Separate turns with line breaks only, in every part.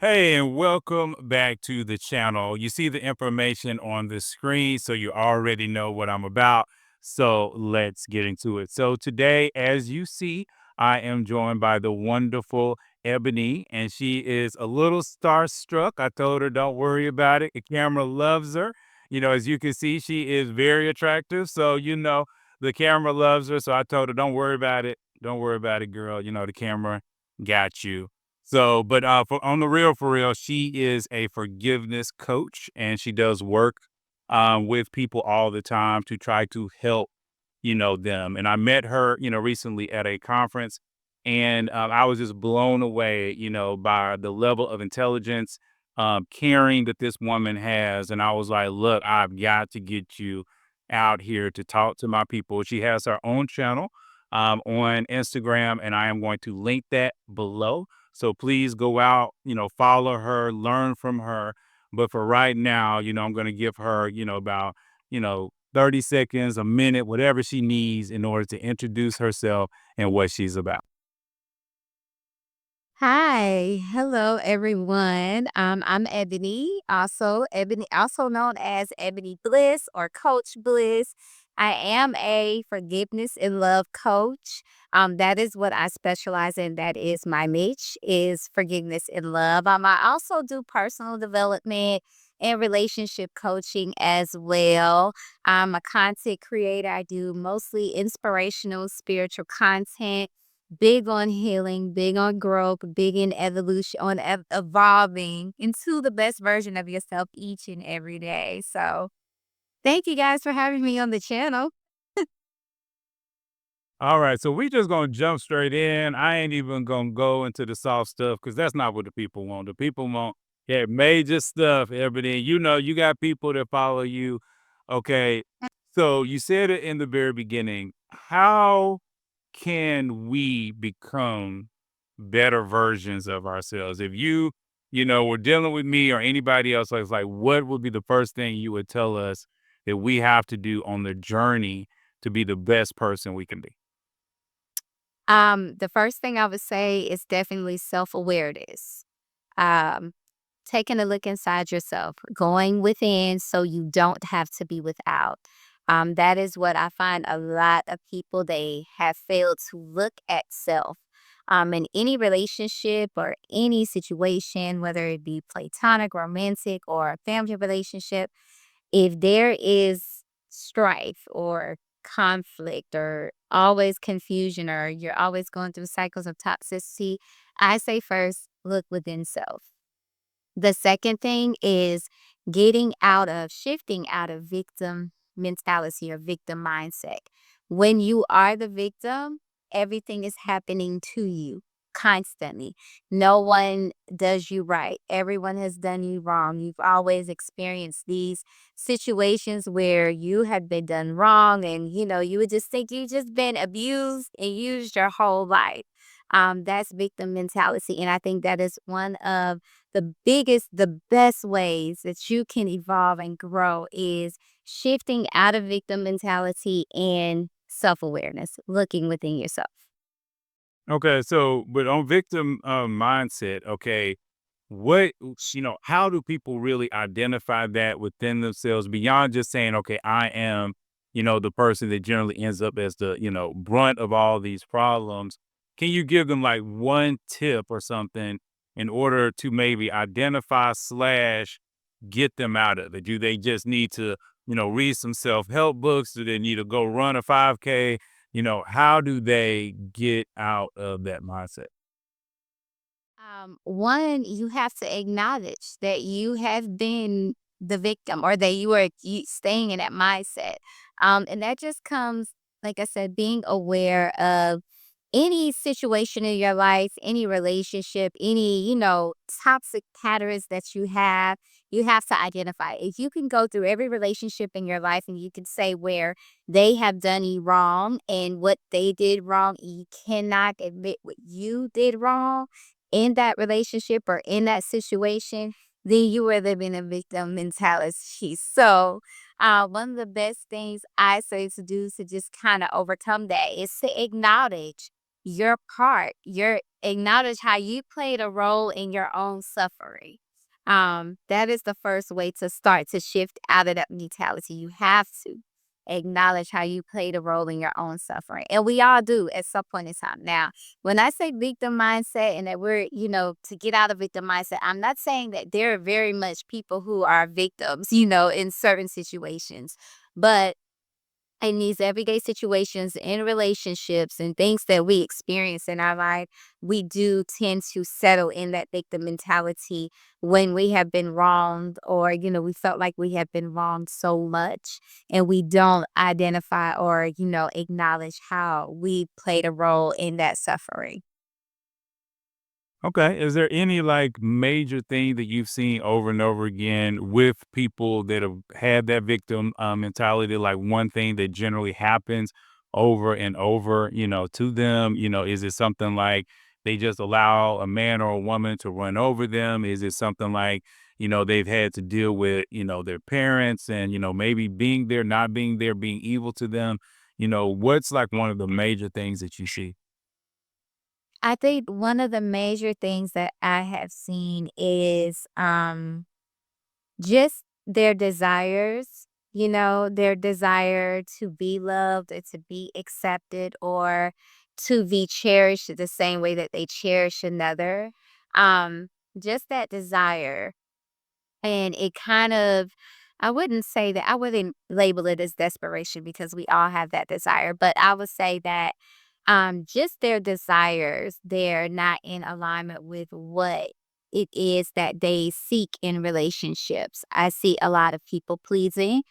Hey, and welcome back to the channel. You see the information on the screen, so you already know what I'm about. So let's get into it. So today, as you see, I am joined by the wonderful Ebony, and she is a little starstruck. I told her, don't worry about it. The camera loves her. As you can see, she is very attractive. So, the camera loves her. So I told her, don't worry about it. Don't worry about it, girl. The camera got you. So, but on the real, for real, she is a forgiveness coach, and she does work with people all the time to try to help, them. And I met her, recently at a conference, and I was just blown away, by the level of intelligence, caring that this woman has. And I was like, look, I've got to get you out here to talk to my people. She has her own channel on Instagram, and I am going to link that below. So please go out, follow her, learn from her. But for right now, I'm going to give her, about, 30 seconds, a minute, whatever she needs in order to introduce herself and what she's about.
Hi, hello everyone. I'm Ebony, also known as Ebony Bliss or Coach Bliss. I am a forgiveness and love coach. That is what I specialize in. That is my niche is forgiveness and love. I also do personal development and relationship coaching as well. I'm a content creator. I do mostly inspirational, spiritual content, big on healing, big on growth, big in evolution, on evolving into the best version of yourself each and every day. So, thank you guys for having me on the channel.
All right, so we just gonna jump straight in. I ain't even gonna go into the soft stuff because that's not what the people want. The people want, yeah, major stuff, everything. You got people that follow you. Okay, so you said it in the very beginning. How can we become better versions of ourselves? If were dealing with me or anybody else, like what would be the first thing you would tell us that we have to do on the journey to be the best person we can be?
The first thing I would say is definitely self-awareness. Um, Taking a look inside yourself, going within so you don't have to be without. That is what I find a lot of people, they have failed to look at self. In any relationship or any situation, whether it be platonic, romantic, or a family relationship, if there is strife or conflict or always confusion or you're always going through cycles of toxicity, I say first, look within self. The second thing is shifting out of victim mentality or victim mindset. When you are the victim, everything is happening to you constantly. No one does you right. Everyone has done you wrong. You've always experienced these situations where you have been done wrong and you would just think you just been abused and used your whole life. That's victim mentality. And I think that is one of the best ways that you can evolve and grow is shifting out of victim mentality and self-awareness, looking within yourself.
Okay, so but on victim mindset, okay, how do people really identify that within themselves beyond just saying, okay, I am, the person that generally ends up as the, brunt of all these problems? Can you give them like one tip or something in order to maybe identify slash get them out of it? Do they just need to, read some self-help books? Do they need to go run a 5K? How do they get out of that mindset?
One, you have to acknowledge that you have been the victim or that you staying in that mindset. And that just comes, like I said, being aware of any situation in your life, any relationship, any, toxic patterns that you have to identify. If you can go through every relationship in your life and you can say where they have done you wrong and what they did wrong, you cannot admit what you did wrong in that relationship or in that situation, then you were living a victim mentality. So, one of the best things I say to do to just kind of overcome that is to acknowledge your part, acknowledge how you played a role in your own suffering. That is the first way to start to shift out of that mentality. You have to acknowledge how you played a role in your own suffering. And we all do at some point in time. Now, when I say victim mindset and that we're, to get out of victim mindset, I'm not saying that there are very much people who are victims, in certain situations. But in these everyday situations, in relationships and things that we experience in our life, we do tend to settle in that victim mentality when we have been wronged or, we felt like we have been wronged so much and we don't identify or, acknowledge how we played a role in that suffering.
Okay. Is there any like major thing that you've seen over and over again with people that have had that victim mentality? Like one thing that generally happens over and over, to them? Is it something like they just allow a man or a woman to run over them? Is it something like, they've had to deal with, their parents and, maybe being there, not being there, being evil to them? What's like one of the major things that you see?
I think one of the major things that I have seen is just their desires, their desire to be loved or to be accepted or to be cherished the same way that they cherish another. Um, just that desire. And it kind of, I wouldn't say that, I wouldn't label it as desperation because we all have that desire, but I would say that just their desires, they're not in alignment with what it is that they seek in relationships. I see a lot of people pleasing.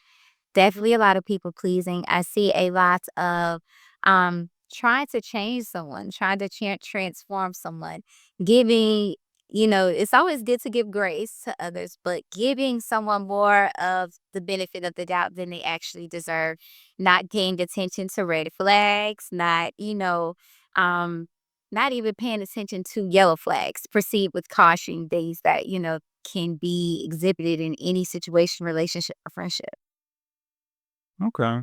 Definitely a lot of people pleasing. I see a lot of trying to change someone, trying to transform someone, giving, it's always good to give grace to others, but giving someone more of the benefit of the doubt than they actually deserve, not paying attention to red flags, um, not even paying attention to yellow flags. Proceed with caution, things that, can be exhibited in any situation, relationship, or friendship.
Okay.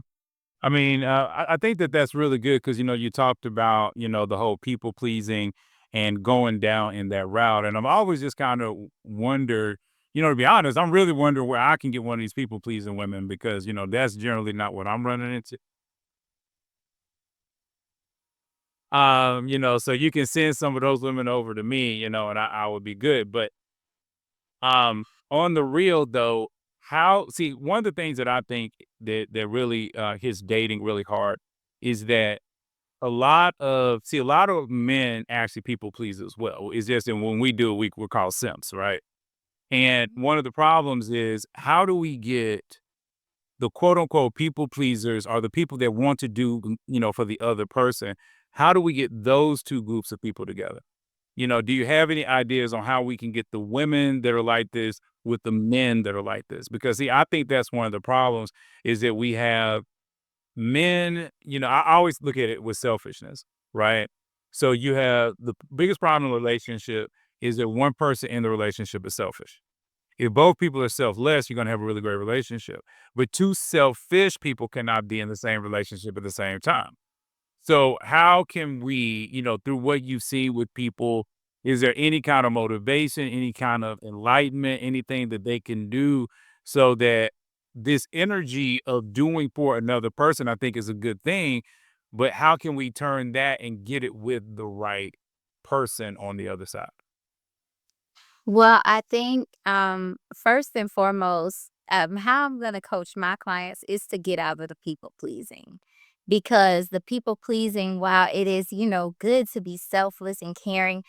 I mean, I think that that's really good because you talked about the whole people pleasing and going down in that route, and I'm always just kind of wonder, to be honest, I'm really wondering where I can get one of these people pleasing women because that's generally not what I'm running into. So you can send some of those women over to me, and I would be good. But on the real though, how see one of the things that I think that really hits dating really hard is that a lot of men actually people please as well. It's just that when we do it, we're called simps, right? And one of the problems is how do we get the quote unquote people pleasers or the people that want to do, for the other person? How do we get those two groups of people together? Do you have any ideas on how we can get the women that are like this with the men that are like this? Because see, I think that's one of the problems is that we have men, I always look at it with selfishness, right? So you have the biggest problem in a relationship is that one person in the relationship is selfish. If both people are selfless, you're going to have a really great relationship. But two selfish people cannot be in the same relationship at the same time. So how can we, through what you see with people, is there any kind of motivation, any kind of enlightenment, anything that they can do so that this energy of doing for another person, I think is a good thing, but how can we turn that and get it with the right person on the other side?
Well, I think first and foremost, how I'm going to coach my clients is to get out of the people pleasing. Because the people pleasing, while it is, good to be selfless and caring,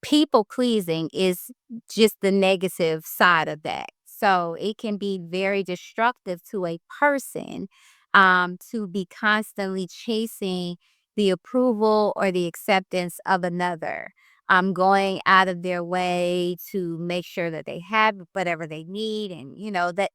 people pleasing is just the negative side of that. So it can be very destructive to a person to be constantly chasing the approval or the acceptance of another. Going out of their way to make sure that they have whatever they need. And, that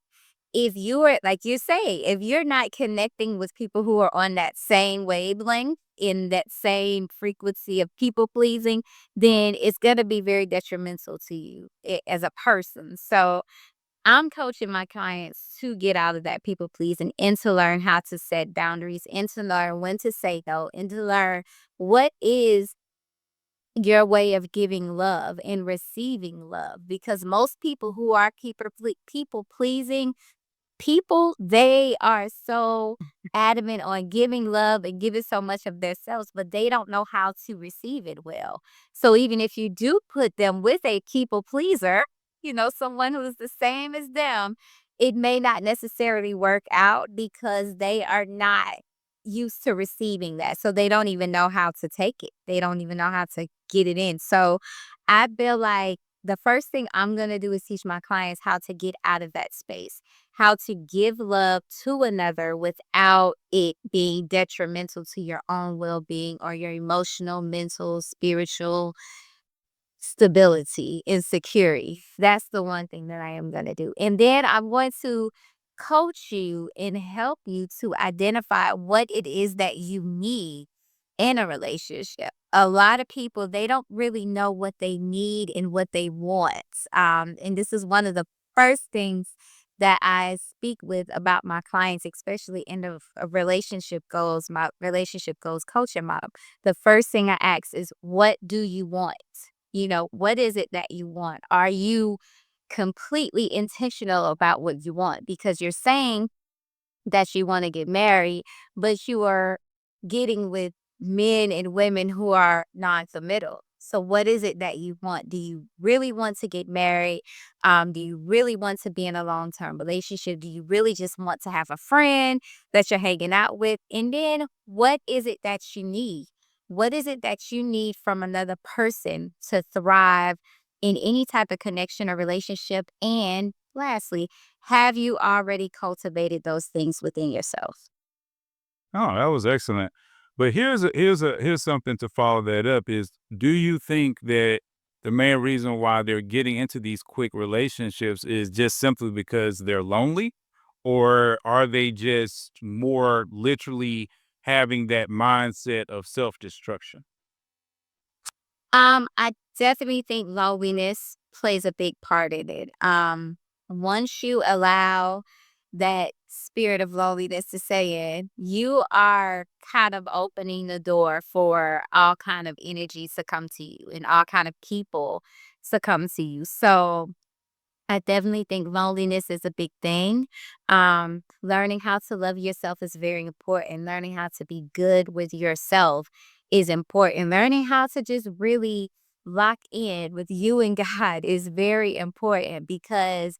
if you are, like you say, if you're not connecting with people who are on that same wavelength, in that same frequency of people pleasing, then it's going to be very detrimental to you as a person. So I'm coaching my clients to get out of that people pleasing and to learn how to set boundaries and to learn when to say no and to learn what is your way of giving love and receiving love, because most people who are people pleasing people, they are so adamant on giving love and giving so much of themselves, but they don't know how to receive it well. So even if you do put them with a people pleaser, someone who's the same as them, it may not necessarily work out because they are not used to receiving that. So they don't even know how to take it. They don't even know how to get it in. So I feel like the first thing I'm going to do is teach my clients how to get out of that space, how to give love to another without it being detrimental to your own well being or your emotional, mental, spiritual stability and security. That's the one thing that I am going to do. And then I'm going to coach you and help you to identify what it is that you need in a relationship. A lot of people, they don't really know what they need and what they want. And this is one of the first things that I speak with about my clients, especially in a relationship goals, my relationship goals coaching model. The first thing I ask is, what do you want? What is it that you want? Are you completely intentional about what you want? Because you're saying that you want to get married, but you are getting with men and women who are non-committal. So what is it that you want? Do you really want to get married? Do you really want to be in a long-term relationship? Do you really just want to have a friend that you're hanging out with? And then what is it that you need? What is it that you need from another person to thrive in any type of connection or relationship? And lastly, have you already cultivated those things within yourself?
Oh, that was excellent. But here's something to follow that up is, do you think that the main reason why they're getting into these quick relationships is just simply because they're lonely? Or are they just more literally having that mindset of self-destruction?
I definitely think loneliness plays a big part in it. Once you allow that spirit of loneliness to say in, you are kind of opening the door for all kind of energies to come to you and all kind of people to come to you. So I definitely think loneliness is a big thing. Learning how to love yourself is very important. Learning how to be good with yourself is important. Learning how to just really lock in with you and God is very important, because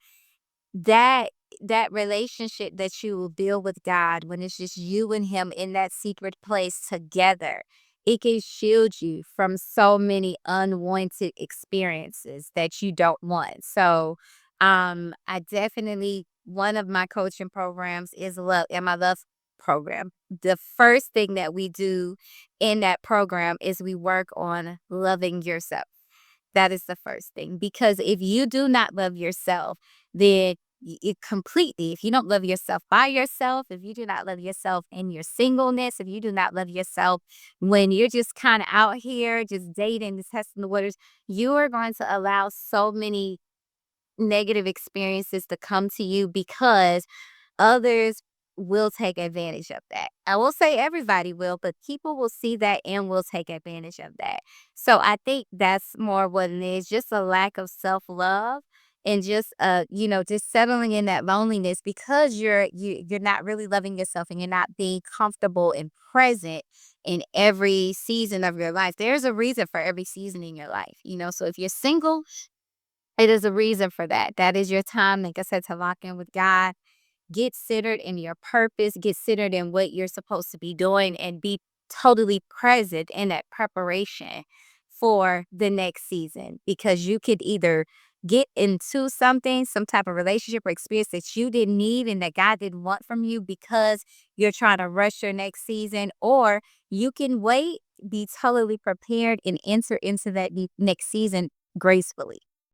that that relationship that you will build with God when it's just you and him in that secret place together, it can shield you from so many unwanted experiences that you don't want. So, I definitely, one of my coaching programs is love and my love program. The first thing that we do in that program is we work on loving yourself. That is the first thing, because if you do not love yourself, then it completely, if you don't love yourself by yourself, if you do not love yourself in your singleness, if you do not love yourself when you're just kind of out here just dating, just testing the waters, you are going to allow so many negative experiences to come to you, because others will take advantage of that. I will say everybody will, but people will see that and will take advantage of that. So I think that's more what it is, just a lack of self-love and just just settling in that loneliness, because you're not really loving yourself and you're not being comfortable and present in every season of your life. There's a reason for every season in your life. So if you're single, it is a reason for that. That is your time, like I said, to lock in with God, get centered in your purpose, get centered in what you're supposed to be doing, and be totally present in that preparation for the next season. Because you could either get into something, some type of relationship or experience that you didn't need and that God didn't want from you because you're trying to rush your next season, or you can wait, be totally prepared, and enter into that next season gracefully.